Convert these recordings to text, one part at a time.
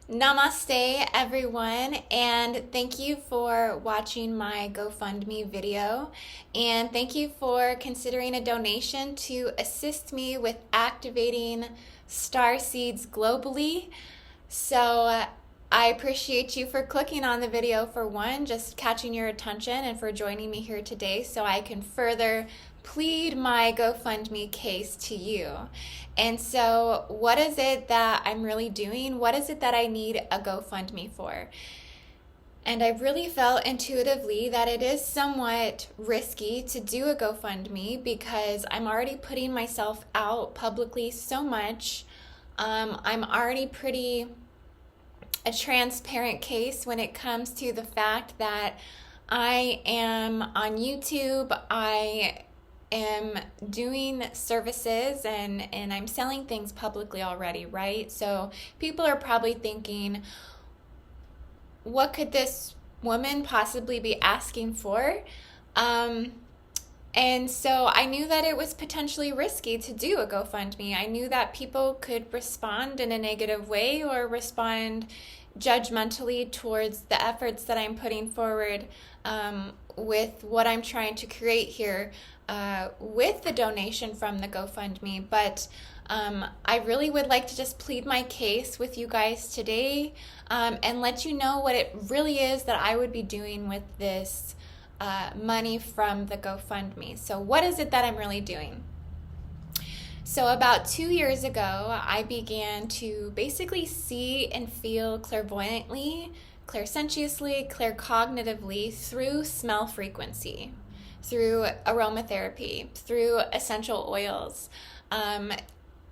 Namaste, everyone, and thank you for watching my GoFundMe video. And thank you for considering a donation to assist me with activating star seeds globally. So I appreciate you for clicking on the video, for one, just catching your attention, and for joining me here today so I can further plead my GoFundMe case to you. And so, what is it that I'm really doing? What is it that I need a GoFundMe for? And I really felt intuitively that it is somewhat risky to do a GoFundMe because I'm already putting myself out publicly so much. I'm already pretty a transparent case when it comes to the fact that I am on YouTube. I am doing services and I'm selling things publicly already, right? So people are probably thinking, what could this woman possibly be asking for? And so I knew that it was potentially risky to do a GoFundMe. I knew that people could respond in a negative way or respond judgmentally towards the efforts that I'm putting forward with what I'm trying to create here with the donation from the GoFundMe. But I really would like to just plead my case with you guys today and let you know what it really is that I would be doing with this money from the GoFundMe. So what is it that I'm really doing? So about 2 years ago, I began to basically see and feel clairvoyantly, clairsentiously, claircognitively through smell frequency, through aromatherapy, through essential oils.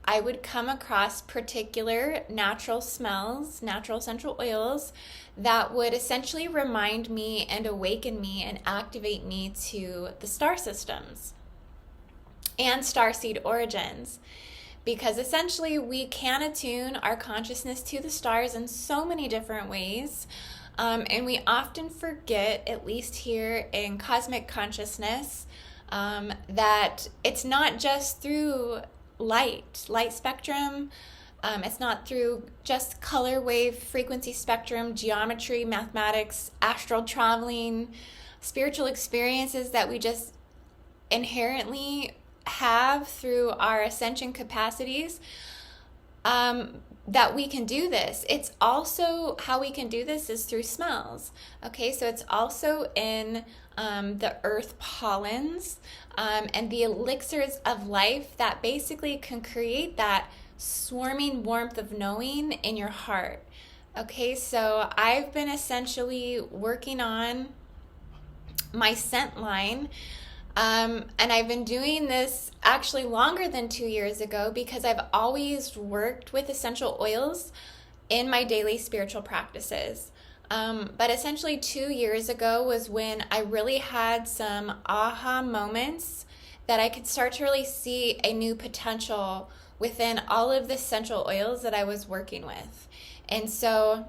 I would come across particular natural smells, natural essential oils that would essentially remind me and awaken me and activate me to the star systems and starseed origins. Because essentially we can attune our consciousness to the stars in so many different ways. And we often forget, at least here in cosmic consciousness, that it's not just through light spectrum. It's not through just color wave frequency spectrum, geometry, mathematics, astral traveling, spiritual experiences that we just inherently have through our ascension capacities, that we can do this. It's also how we can do this is through smells. Okay, so it's also in the earth pollens and the elixirs of life that basically can create that swarming warmth of knowing in your heart. Okay, so I've been essentially working on my scent line. And I've been doing this actually longer than 2 years ago because I've always worked with essential oils in my daily spiritual practices. But essentially 2 years ago was when I really had some aha moments that I could start to really see a new potential within all of the essential oils that I was working with. And so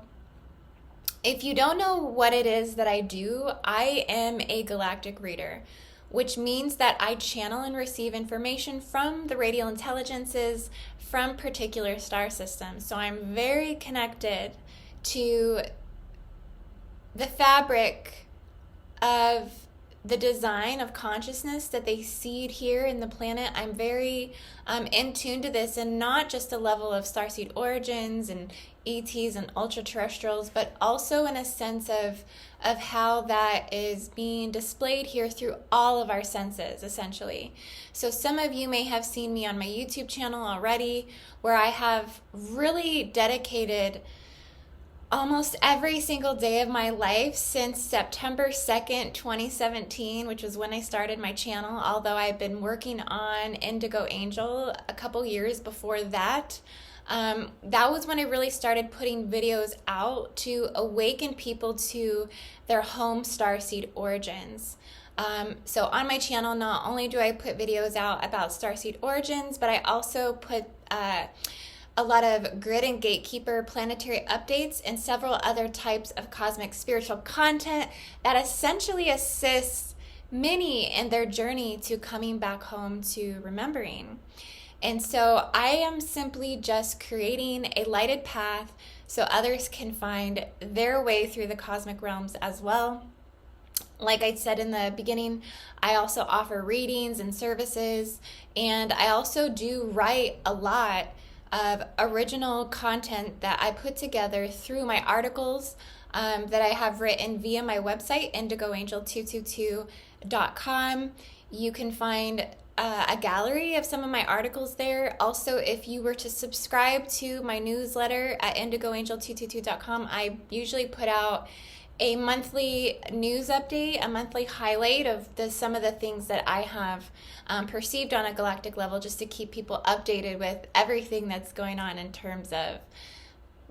if you don't know what it is that I do, I am a galactic reader, which means that I channel and receive information from the radial intelligences from particular star systems. So I'm very connected to the fabric of the design of consciousness that they seed here in the planet. I'm very in tune to this, and not just a level of starseed origins and ETs and ultra terrestrials, but also in a sense of how that is being displayed here through all of our senses, essentially. So some of you may have seen me on my YouTube channel already, where I have really dedicated almost every single day of my life since September 2nd, 2017, which was when I started my channel, although I've been working on IndigoAngel a couple years before that. That was when I really started putting videos out to awaken people to their home starseed origins. So on my channel, not only do I put videos out about starseed origins, but I also put a lot of grid and gatekeeper planetary updates and several other types of cosmic spiritual content that essentially assists many in their journey to coming back home to remembering. And so I am simply just creating a lighted path so others can find their way through the cosmic realms as well. Like I said in the beginning, I also offer readings and services, and I also do write a lot of original content that I put together through my articles that I have written via my website, IndigoAngel222.com. You can find a gallery of some of my articles there. Also, if you were to subscribe to my newsletter at IndigoAngel222.com, I usually put out a monthly news update, a monthly highlight of some of the things that I have perceived on a galactic level, just to keep people updated with everything that's going on in terms of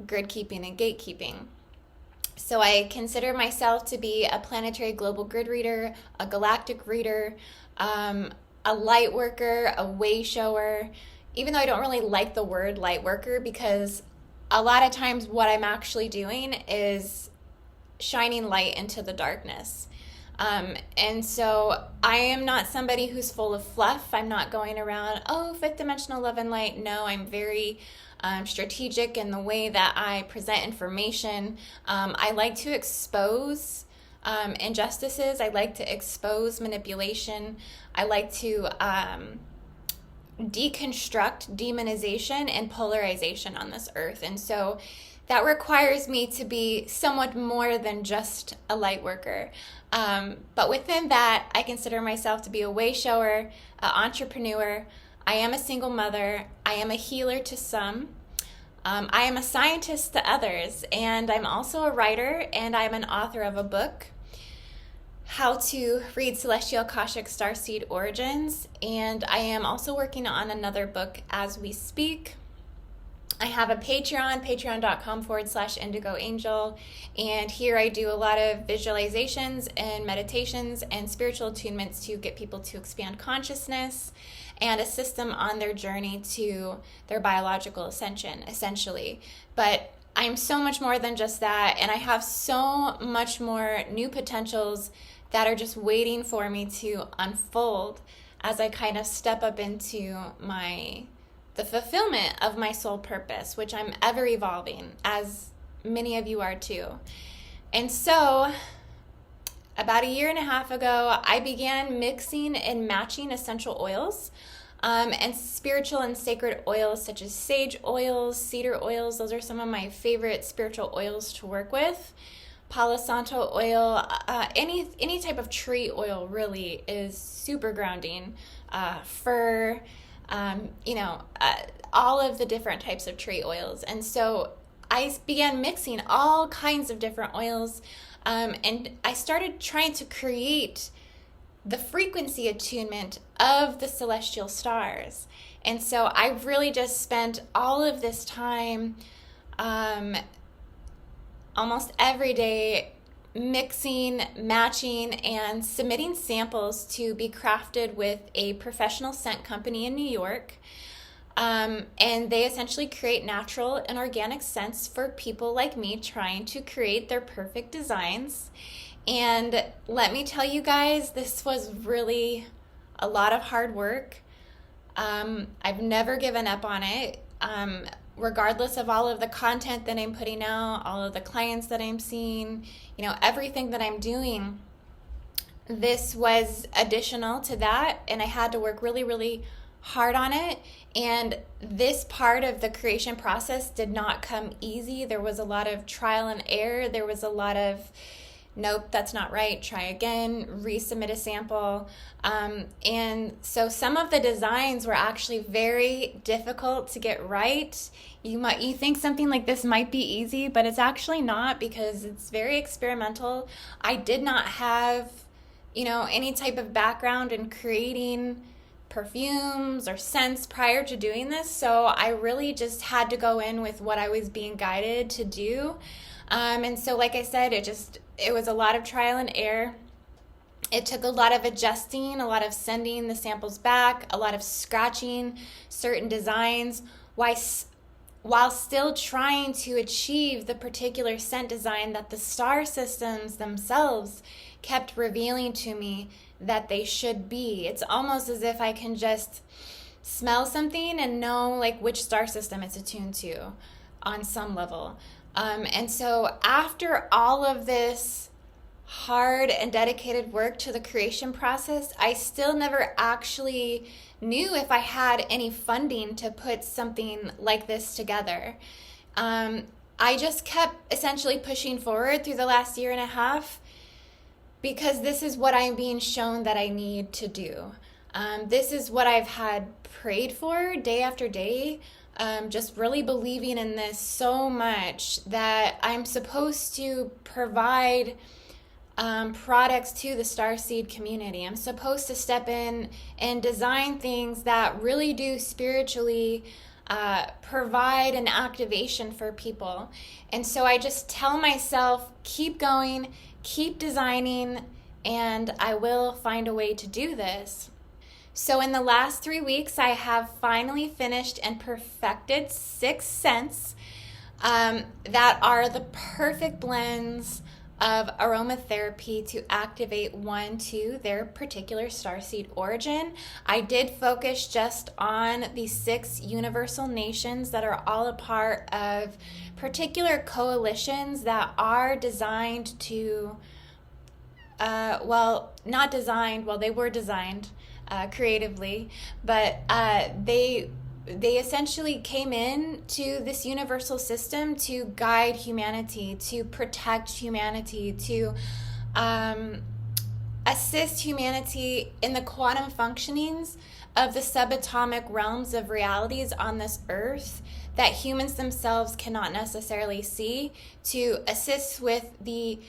grid keeping and gatekeeping. So I consider myself to be a planetary global grid reader, a galactic reader, a light worker, a way shower, even though I don't really like the word light worker, because a lot of times what I'm actually doing is shining light into the darkness. And so I am not somebody who's full of fluff. I'm not going around, oh, fifth dimensional love and light. No, I'm very strategic in the way that I present information. I like to expose injustices. I like to expose manipulation. I like to deconstruct demonization and polarization on this earth. And so that requires me to be somewhat more than just a light worker. But within that, I consider myself to be a way shower, an entrepreneur. I am a single mother. I am a healer to some. I am a scientist to others. And I'm also a writer, and I'm an author of a book, How to Read Celestial Akashic Starseed Origins. And I am also working on another book as we speak. I have a Patreon, patreon.com/IndigoAngel, and here I do a lot of visualizations and meditations and spiritual attunements to get people to expand consciousness and assist them on their journey to their biological ascension, essentially. But I'm so much more than just that, and I have so much more new potentials that are just waiting for me to unfold as I kind of step up into the fulfillment of my soul purpose, which I'm ever evolving, as many of you are too. And so, about a year and a half ago, I began mixing and matching essential oils and spiritual and sacred oils such as sage oils, cedar oils. Those are some of my favorite spiritual oils to work with. Palo Santo oil, any type of tree oil really is super grounding. Fir, all of the different types of tree oils. And so I began mixing all kinds of different oils, and I started trying to create the frequency attunement of the celestial stars. And so I really just spent all of this time, almost every day, mixing, matching, and submitting samples to be crafted with a professional scent company in New York. And they essentially create natural and organic scents for people like me trying to create their perfect designs. And let me tell you guys, this was really a lot of hard work. I've never given up on it. Regardless of all of the content that I'm putting out, all of the clients that I'm seeing, everything that I'm doing, this was additional to that, and I had to work really, really hard on it. And this part of the creation process did not come easy. There was a lot of trial and error. There was a lot of, nope, that's not right, try again, resubmit a sample. And so some of the designs were actually very difficult to get right. You think something like this might be easy, but it's actually not, because it's very experimental. I did not have, any type of background in creating perfumes or scents prior to doing this. So I really just had to go in with what I was being guided to do. And so, like I said, it was a lot of trial and error. It took a lot of adjusting, a lot of sending the samples back, a lot of scratching certain designs, while still trying to achieve the particular scent design that the star systems themselves kept revealing to me that they should be. It's almost as if I can just smell something and know which star system it's attuned to on some level. And so after all of this hard and dedicated work to the creation process, I still never actually knew if I had any funding to put something like this together. I just kept essentially pushing forward through the last year and a half because this is what I'm being shown that I need to do. This is what I've had prayed for day after day. Just really believing in this so much that I'm supposed to provide products to the Starseed community. I'm supposed to step in and design things that really do spiritually provide an activation for people. And so I just tell myself, keep going, keep designing, and I will find a way to do this. So in the last 3 weeks, I have finally finished and perfected 6 scents that are the perfect blends of aromatherapy to activate one to their particular starseed origin. I did focus just on the 6 universal nations that are all a part of particular coalitions that are designed to, not designed, they were designed creatively, but they essentially came in to this universal system to guide humanity, to protect humanity, to assist humanity in the quantum functionings of the subatomic realms of realities on this earth that humans themselves cannot necessarily see, to assist with the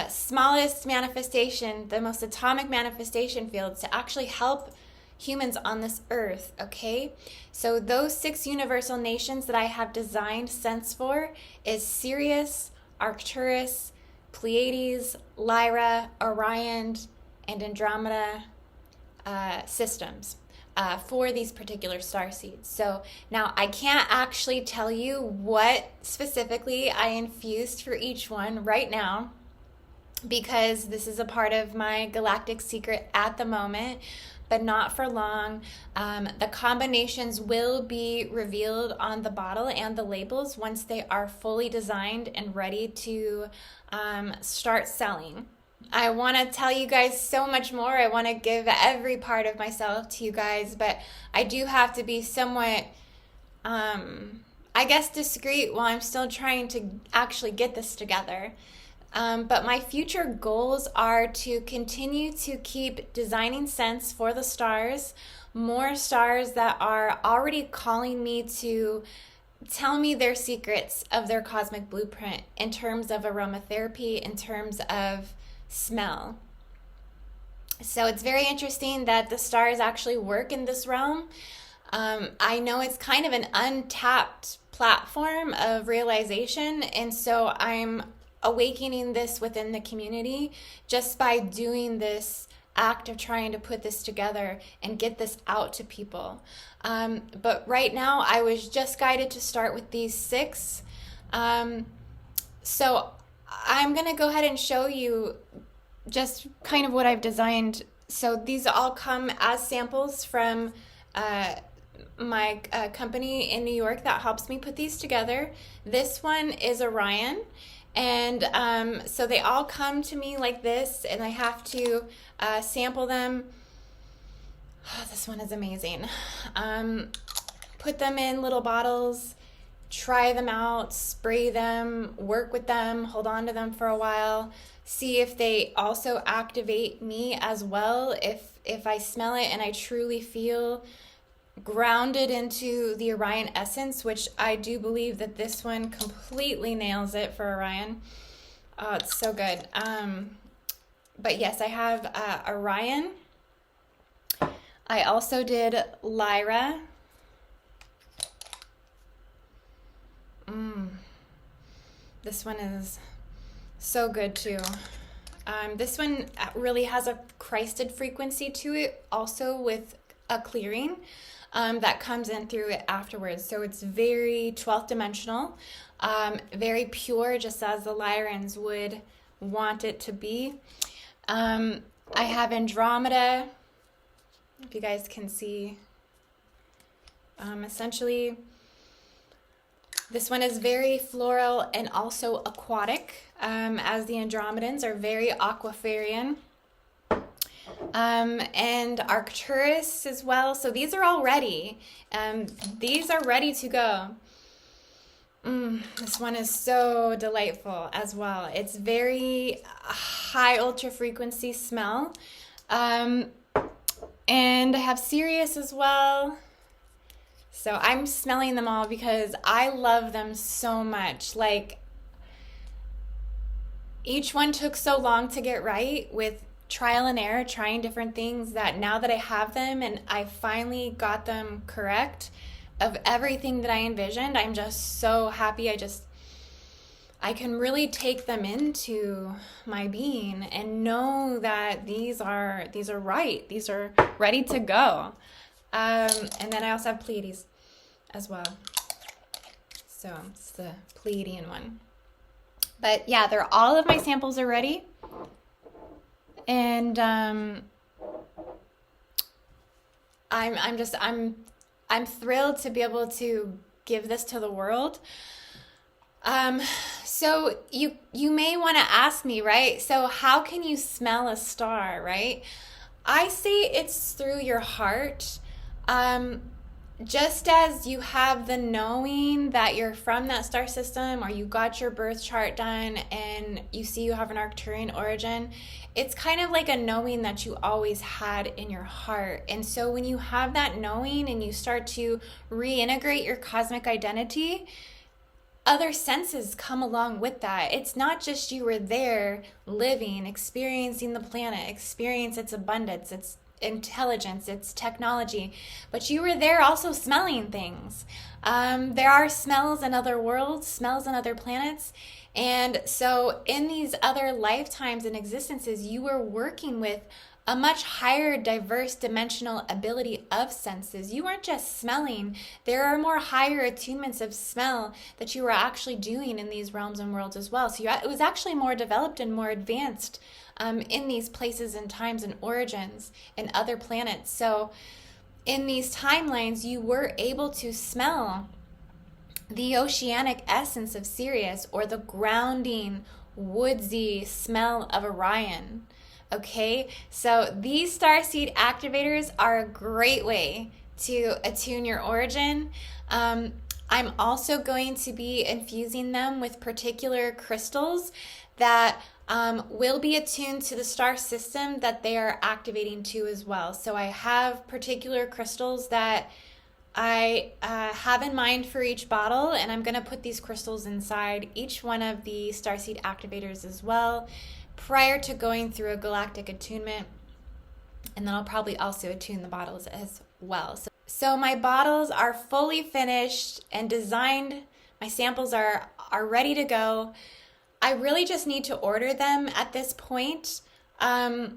smallest manifestation, the most atomic manifestation fields, to actually help humans on this earth, okay? So those 6 universal nations that I have designed scents for is Sirius, Arcturus, Pleiades, Lyra, Orion, and Andromeda systems for these particular starseeds. So now I can't actually tell you what specifically I infused for each one right now, because this is a part of my galactic secret at the moment, but not for long. The combinations will be revealed on the bottle and the labels once they are fully designed and ready to start selling. I want to tell you guys so much more. I want to give every part of myself to you guys, but I do have to be somewhat, discreet while I'm still trying to actually get this together. But my future goals are to continue to keep designing scents for the stars, more stars that are already calling me to tell me their secrets of their cosmic blueprint in terms of aromatherapy, in terms of smell. So it's very interesting that the stars actually work in this realm. I know it's kind of an untapped platform of realization, and so I'm awakening this within the community just by doing this act of trying to put this together and get this out to people. But right now I was just guided to start with these 6. So I'm going to go ahead and show you just kind of what I've designed. So these all come as samples from my company in New York that helps me put these together. This one is Orion. And so they all come to me like this, and I have to sample them. Oh, this one is amazing. Put them in little bottles, try them out, spray them, work with them, hold on to them for a while, see if they also activate me as well. If I smell it and I truly feel grounded into the Orion essence, which I do believe that this one completely nails it for Orion. Oh, it's so good. But yes, I have Orion. I also did Lyra. This one is so good too. This one really has a Christed frequency to it, also with a clearing that comes in through it afterwards. So it's very 12th dimensional, very pure, just as the Lyrans would want it to be. I have Andromeda, if you guys can see. Essentially, This one is very floral and also aquatic, as the Andromedans are very aquafarian. And Arcturus as well. So these are all ready. These are ready to go. This one is so delightful as well. It's very high ultra frequency smell. And I have Sirius as well. So I'm smelling them all because I love them so much. Like, each one took so long to get right with trial and error, trying different things, that now that I have them and I finally got them correct of everything that I envisioned, I'm just so happy. I can really take them into my being and know that these are right. These are ready to go. And then I also have Pleiades as well. So it's the Pleiadian one. But yeah, all of my samples are ready. And I'm thrilled to be able to give this to the world. So you may want to ask me, right? So how can you smell a star, right? I say it's through your heart. Just as you have the knowing that you're from that star system, or you got your birth chart done and you see you have an Arcturian origin, it's kind of like a knowing that you always had in your heart. And so when you have that knowing and you start to reintegrate your cosmic identity, other senses come along with that. It's not just you were there living, experiencing the planet, experience its abundance, its intelligence, its technology, but you were there also smelling things. There are smells in other worlds, smells in other planets. And so in these other lifetimes and existences, you were working with a much higher diverse dimensional ability of senses. You weren't just smelling. There are more higher attunements of smell that you were actually doing in these realms and worlds as well. So it was actually more developed and more advanced in these places and times and origins and other planets. So in these timelines, you were able to smell the oceanic essence of Sirius, or the grounding, woodsy smell of Orion. Okay, so these Starseed activators are a great way to attune your origin. I'm also going to be infusing them with particular crystals that will be attuned to the star system that they are activating to as well. So I have particular crystals that I have in mind for each bottle, and I'm going to put these crystals inside each one of the Starseed activators as well, prior to going through a galactic attunement. And then I'll probably also attune the bottles as well. So my bottles are fully finished and designed. My samples are ready to go. I really just need to order them at this point. I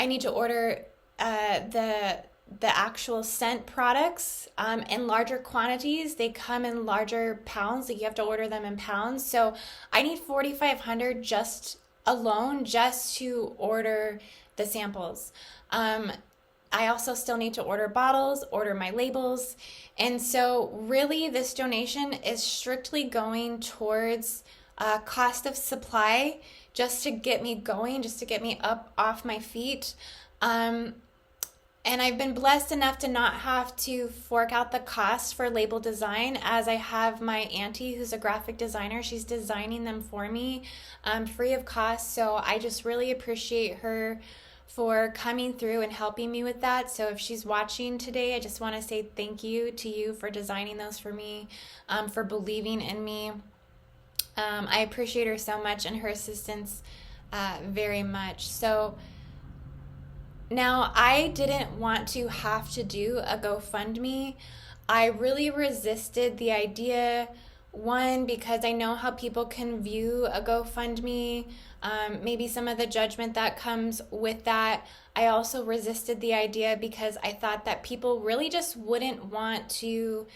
need to order the actual scent products in larger quantities. They come in larger pounds. Like, you have to order them in pounds. So I need 4,500 just to order the samples. I also still need to order bottles, order my labels. And so really this donation is strictly going towards cost of supply, just to get me going, just to get me up off my feet. And I've been blessed enough to not have to fork out the cost for label design, as I have my auntie who's a graphic designer. She's designing them for me free of cost. So I just really appreciate her for coming through and helping me with that. So if she's watching today, I just want to say thank you to you for designing those for me, for believing in me. I appreciate her so much and her assistance very much. So now, I didn't want to have to do a GoFundMe. I really resisted the idea, one, because I know how people can view a GoFundMe, maybe some of the judgment that comes with that. I also resisted the idea because I thought that people really just wouldn't want to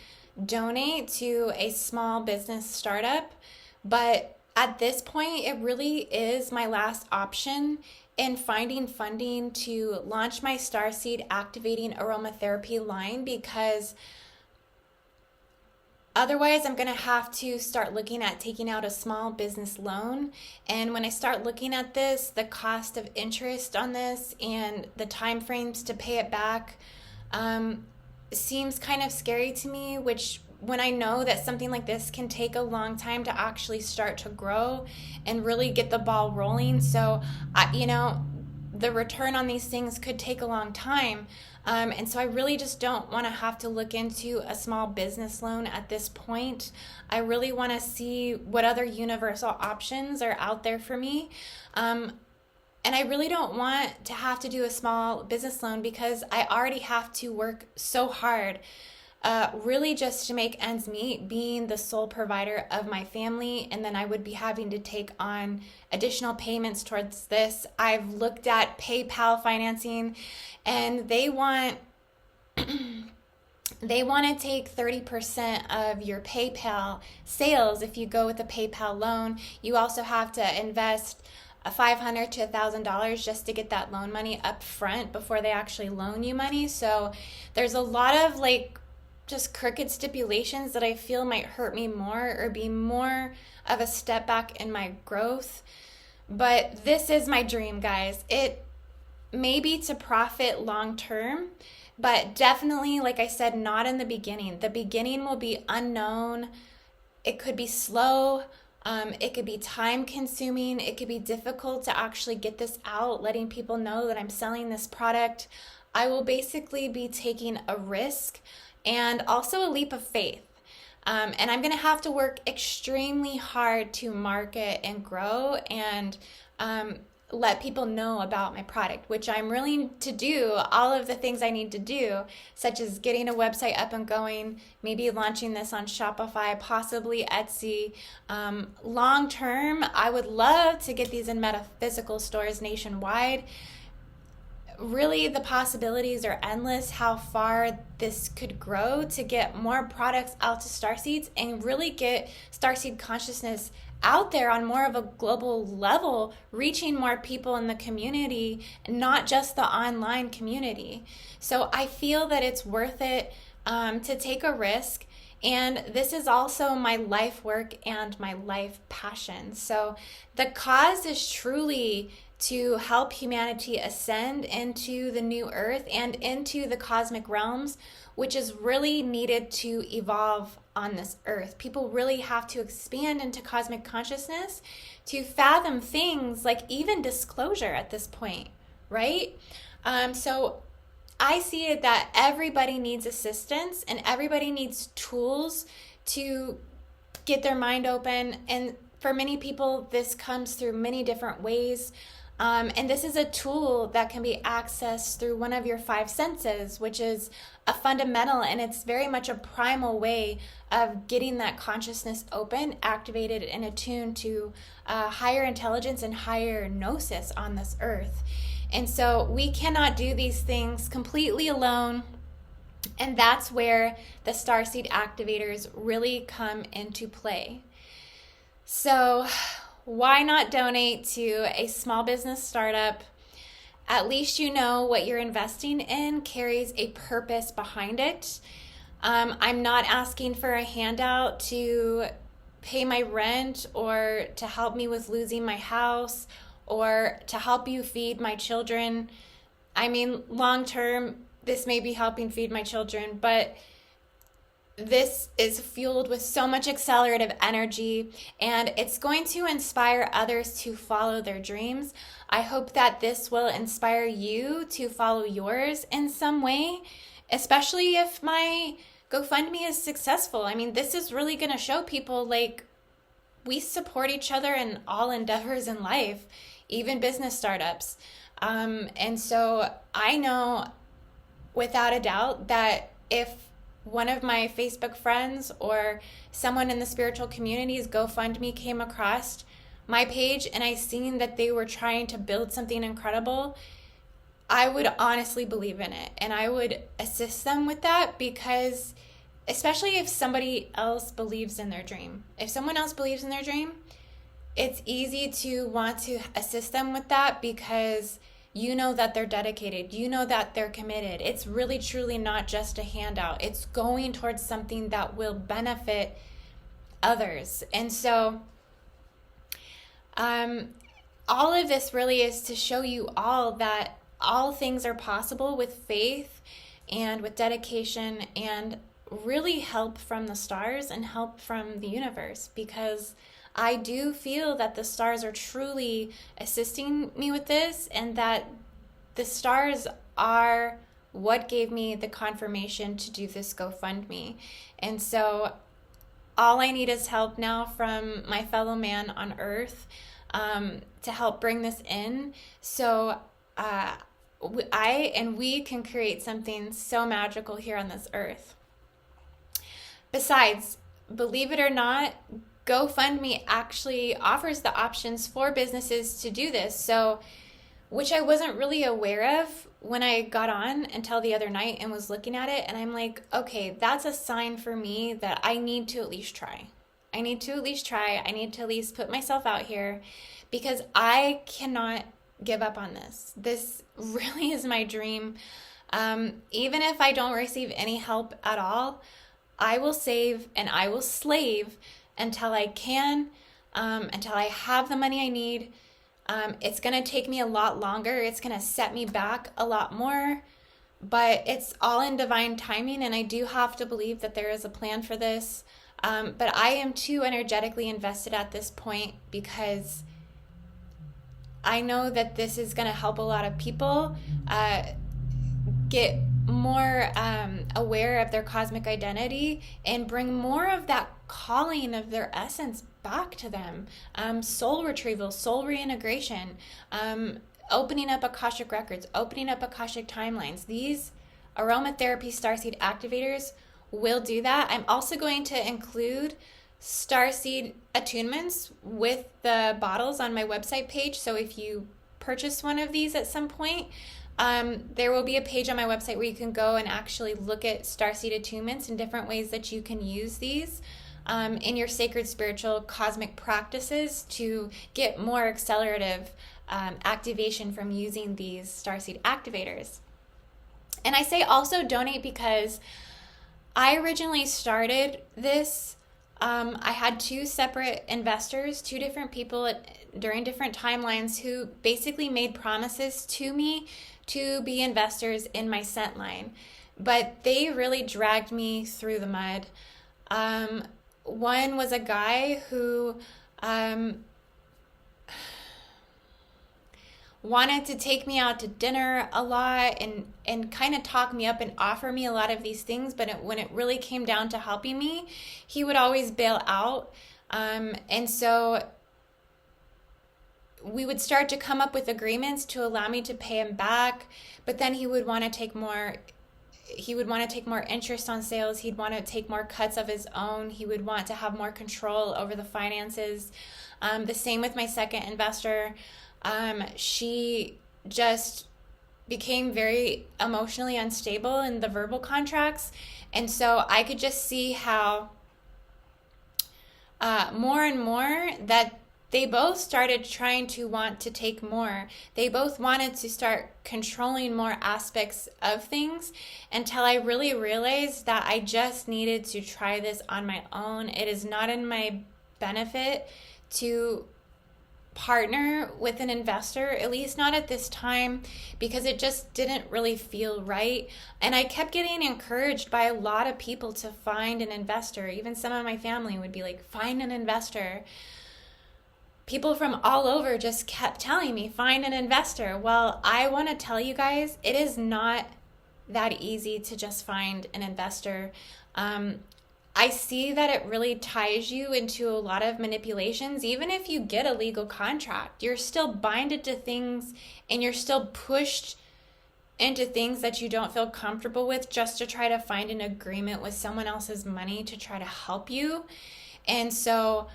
donate to a small business startup. But at this point, it really is my last option in finding funding to launch my Starseed activating aromatherapy line, because Otherwise, I'm going to have to start looking at taking out a small business loan. And when I start looking at this, the cost of interest on this and the time frames to pay it back seems kind of scary to me, which when I know that something like this can take a long time to actually start to grow and really get the ball rolling. So, the return on these things could take a long time. And so I really just don't want to have to look into a small business loan at this point. I really want to see what other universal options are out there for me. And I really don't want to have to do a small business loan because I already have to work so hard, really just to make ends meet, being the sole provider of my family. And then I would be having to take on additional payments towards this. I've looked at PayPal financing, and they want to take 30% of your PayPal sales if you go with a PayPal loan. You also have to invest $500 to $1,000 just to get that loan money up front before they actually loan you money. So there's a lot of just crooked stipulations that I feel might hurt me more or be more of a step back in my growth. But this is my dream, guys. It may be to profit long term, but definitely, like I said, not in the beginning. The beginning will be unknown. It could be slow. It could be time consuming. It could be difficult to actually get this out, letting people know that I'm selling this product. I will basically be taking a risk and also a leap of faith. And I'm going to have to work extremely hard to market and grow and let people know about my product, which I'm willing to do all of the things I need to do, such as getting a website up and going, maybe launching this on Shopify, possibly Etsy. Long term, I would love to get these in metaphysical stores nationwide. Really, the possibilities are endless, how far this could grow to get more products out to Starseeds and really get Starseed consciousness out there on more of a global level, reaching more people in the community, not just the online community. So I feel that it's worth it to take a risk. And this is also my life work and my life passion. So the cause is truly to help humanity ascend into the new earth and into the cosmic realms, which is really needed to evolve on this earth. People really have to expand into cosmic consciousness to fathom things like even disclosure at this point, right? So I see it that everybody needs assistance and everybody needs tools to get their mind open. And for many people, this comes through many different ways. And this is a tool that can be accessed through one of your five senses, which is a fundamental, and it's very much a primal way of getting that consciousness open, activated, and attuned to higher intelligence and higher gnosis on this earth. And so we cannot do these things completely alone. And that's where the Starseed Activators really come into play. So why not donate to a small business startup? At least you know what you're investing in carries a purpose behind it. I'm not asking for a handout to pay my rent or to help me with losing my house or to help you feed my children. I mean, long term, this may be helping feed my children, but this is fueled with so much accelerative energy, and it's going to inspire others to follow their dreams. I hope that this will inspire you to follow yours in some way, especially if my GoFundMe is successful. I mean, this is really going to show people we support each other in all endeavors in life, even business startups. And so I know without a doubt that if one of my Facebook friends or someone in the spiritual community's GoFundMe came across my page and I seen that they were trying to build something incredible, I would honestly believe in it. And I would assist them with that because, especially if somebody else believes in their dream. If someone else believes in their dream, it's easy to want to assist them with that because you know that they're dedicated, you know that they're committed. It's really truly not just a handout. It's going towards something that will benefit others. And so all of this really is to show you all that all things are possible with faith and with dedication and really help from the stars and help from the universe, because I do feel that the stars are truly assisting me with this, and that the stars are what gave me the confirmation to do this GoFundMe. And so all I need is help now from my fellow man on earth to help bring this in. So we can create something so magical here on this earth. Besides, believe it or not, GoFundMe actually offers the options for businesses to do this. So, which I wasn't really aware of when I got on until the other night and was looking at it. And I'm like, okay, that's a sign for me that I need to at least try. I need to at least put myself out here, because I cannot give up on this. This really is my dream. Even if I don't receive any help at all, I will save and I will slave until I can, until I have the money I need. It's going to take me a lot longer. It's going to set me back a lot more, but it's all in divine timing. And I do have to believe that there is a plan for this. But I am too energetically invested at this point, because I know that this is going to help a lot of people get more aware of their cosmic identity and bring more of that calling of their essence back to them. Soul retrieval, soul reintegration, opening up Akashic records, opening up Akashic timelines. These aromatherapy starseed activators will do that. I'm also going to include Starseed attunements with the bottles on my website page. So if you purchase one of these at some point, there will be a page on my website where you can go and actually look at Starseed attunements and different ways that you can use these in your sacred, spiritual, cosmic practices to get more accelerative activation from using these Starseed activators. And I say also donate because I originally started this. I had two separate investors, two different people during different timelines who basically made promises to me to be investors in my scent line, but they really dragged me through the mud. One was a guy who wanted to take me out to dinner a lot and kind of talk me up and offer me a lot of these things, but when it really came down to helping me, he would always bail out. And so we would start to come up with agreements to allow me to pay him back, but then he would want to take more interest on sales. He'd want to take more cuts of his own. He would want to have more control over the finances. The same with my second investor. She just became very emotionally unstable in the verbal contracts. And so I could just see how more and more that they both started trying to want to take more. They both wanted to start controlling more aspects of things, until I really realized that I just needed to try this on my own. It is not in my benefit to partner with an investor, at least not at this time, because it just didn't really feel right. And I kept getting encouraged by a lot of people to find an investor. Even some of my family would be like, find an investor. People from all over just kept telling me, find an investor. Well, I want to tell you guys, it is not that easy to just find an investor. I see that it really ties you into a lot of manipulations. Even if you get a legal contract, you're still binded to things and you're still pushed into things that you don't feel comfortable with, just to try to find an agreement with someone else's money to try to help you. And so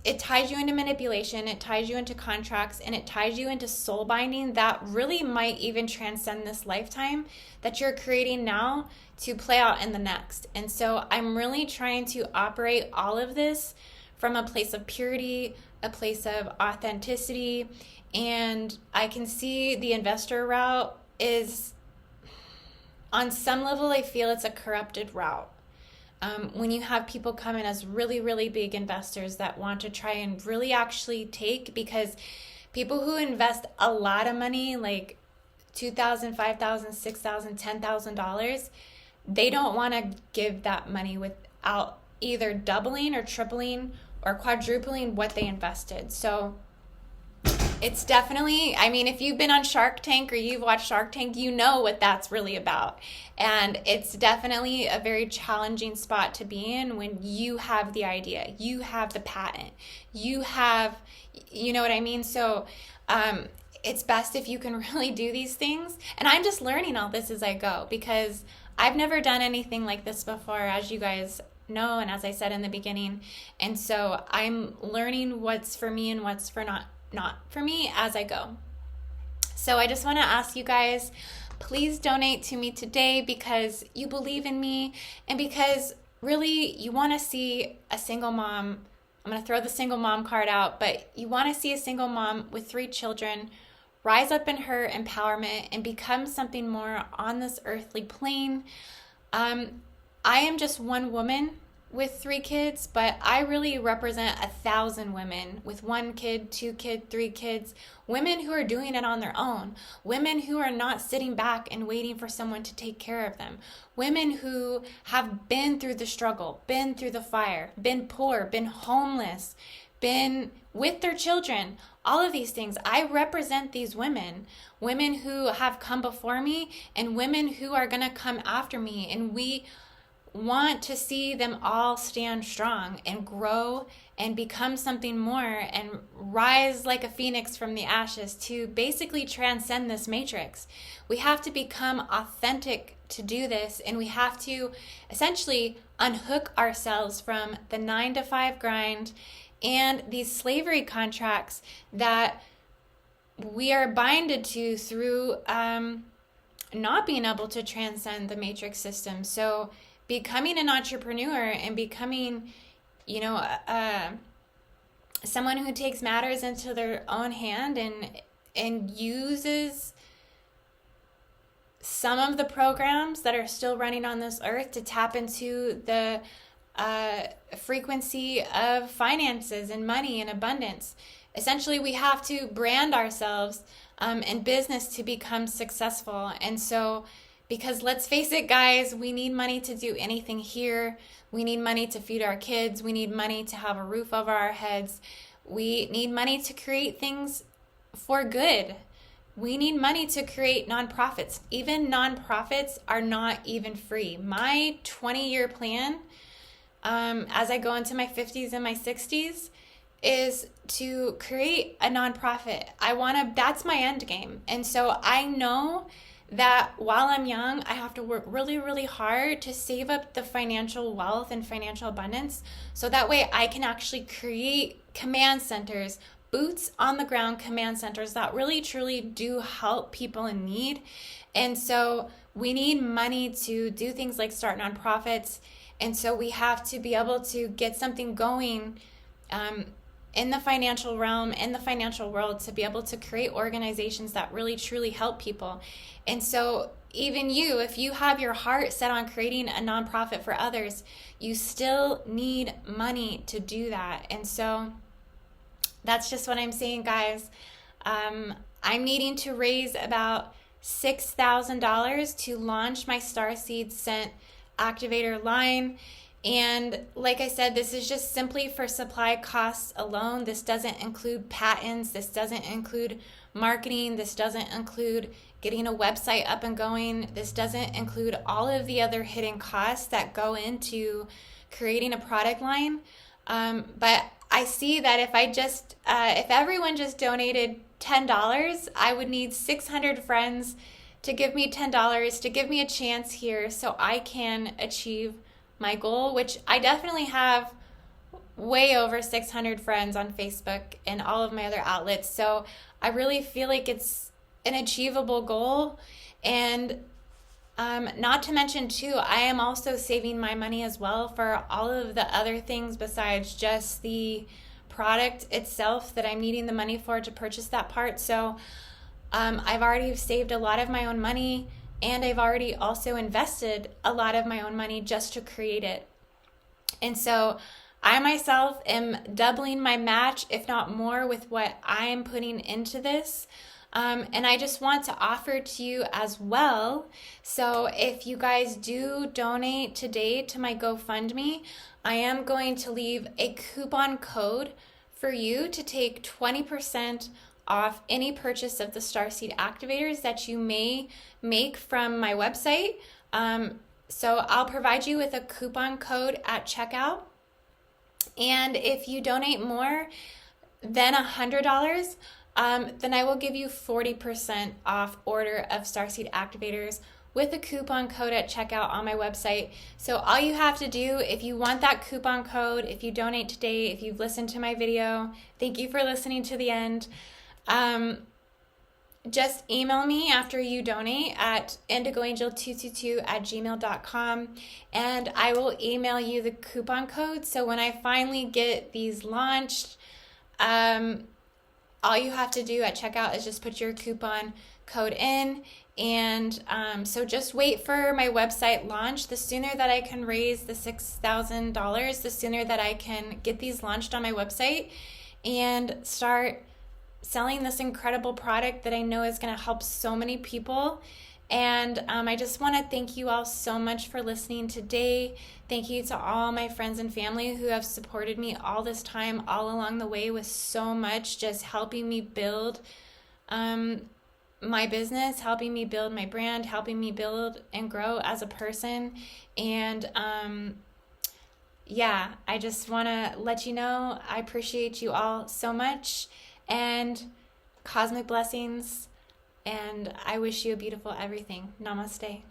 it ties you into manipulation, it ties you into contracts, and it ties you into soul binding that really might even transcend this lifetime that you're creating now to play out in the next. And so I'm really trying to operate all of this from a place of purity, a place of authenticity. And I can see the investor route is, on some level, I feel it's a corrupted route. When you have people come in as really, really big investors that want to try and really actually take, because people who invest a lot of money, like $2,000, $5,000, $6,000, $10,000, they don't want to give that money without either doubling or tripling or quadrupling what they invested. So it's definitely, I mean, if you've been on Shark Tank or you've watched Shark Tank, you know what that's really about. And it's definitely a very challenging spot to be in when you have the idea, you have the patent, you have, you know what I mean? So it's best if you can really do these things. And I'm just learning all this as I go, because I've never done anything like this before, as you guys know, and as I said in the beginning. And so I'm learning what's for me and what's for not for me as I go. So I just want to ask you guys, please donate to me today, because you believe in me and because really you want to see a single mom. I'm going to throw the single mom card out, but you want to see a single mom with 3 children rise up in her empowerment and become something more on this earthly plane. I am just one woman with 3 kids, but I really represent 1,000 women with 1 kid, 2 kids, 3 kids, women who are doing it on their own, women who are not sitting back and waiting for someone to take care of them, women who have been through the struggle, been through the fire, been poor, been homeless, been with their children, all of these things. I represent these women who have come before me and women who are going to come after me, and we want to see them all stand strong and grow and become something more and rise like a phoenix from the ashes to basically transcend this matrix. We have to become authentic to do this, and we have to essentially unhook ourselves from the 9-to-5 grind and these slavery contracts that we are binded to through not being able to transcend the matrix system. So becoming an entrepreneur and becoming, someone who takes matters into their own hand and uses some of the programs that are still running on this earth to tap into the frequency of finances and money and abundance. Essentially, we have to brand ourselves in business to become successful. And so, because let's face it, guys, we need money to do anything here. We need money to feed our kids. We need money to have a roof over our heads. We need money to create things for good. We need money to create nonprofits. Even nonprofits are not even free. My 20-year plan, as I go into my 50s and my 60s, is to create a nonprofit. That's my end game. And so I know that while I'm young, I have to work really, really hard to save up the financial wealth and financial abundance, so that way I can actually create command centers, boots on the ground command centers that really, truly do help people in need. And so we need money to do things like start nonprofits. And so we have to be able to get something going in the financial realm, in the financial world, to be able to create organizations that really, truly help people. And so even you, if you have your heart set on creating a nonprofit for others, you still need money to do that. And so that's just what I'm saying, guys. I'm needing to raise about $6,000 to launch my Starseed scent activator line. And like I said, this is just simply for supply costs alone. This doesn't include patents. This doesn't include marketing. This doesn't include getting a website up and going. This doesn't include all of the other hidden costs that go into creating a product line. But I see that if everyone just donated $10, I would need 600 friends to give me $10 to give me a chance here so I can achieve my goal, which I definitely have way over 600 friends on Facebook and all of my other outlets. So I really feel like it's an achievable goal. And not to mention too, I am also saving my money as well for all of the other things besides just the product itself that I'm needing the money for to purchase that part. So I've already saved a lot of my own money, and I've already also invested a lot of my own money just to create it. And so I myself am doubling my match, if not more, with what I am putting into this. And I just want to offer to you as well. So if you guys do donate today to my GoFundMe, I am going to leave a coupon code for you to take 20% off any purchase of the Starseed Activators that you may make from my website. So I'll provide you with a coupon code at checkout. And if you donate more than $100, then I will give you 40% off order of Starseed Activators with a coupon code at checkout on my website. So all you have to do, if you want that coupon code, if you donate today, if you've listened to my video, thank you for listening to the end. Just email me after you donate at IndigoAngel222@gmail.com, and I will email you the coupon code. So when I finally get these launched, all you have to do at checkout is just put your coupon code in. And so just wait for my website launch. The sooner that I can raise the $6,000, the sooner that I can get these launched on my website and start selling this incredible product that I know is going to help so many people. And I just want to thank you all so much for listening today. Thank you to all my friends and family who have supported me all this time, all along the way, with so much, just helping me build my business, helping me build my brand, helping me build and grow as a person. And yeah, I just want to let you know I appreciate you all so much, and cosmic blessings, and I wish you a beautiful everything. Namaste.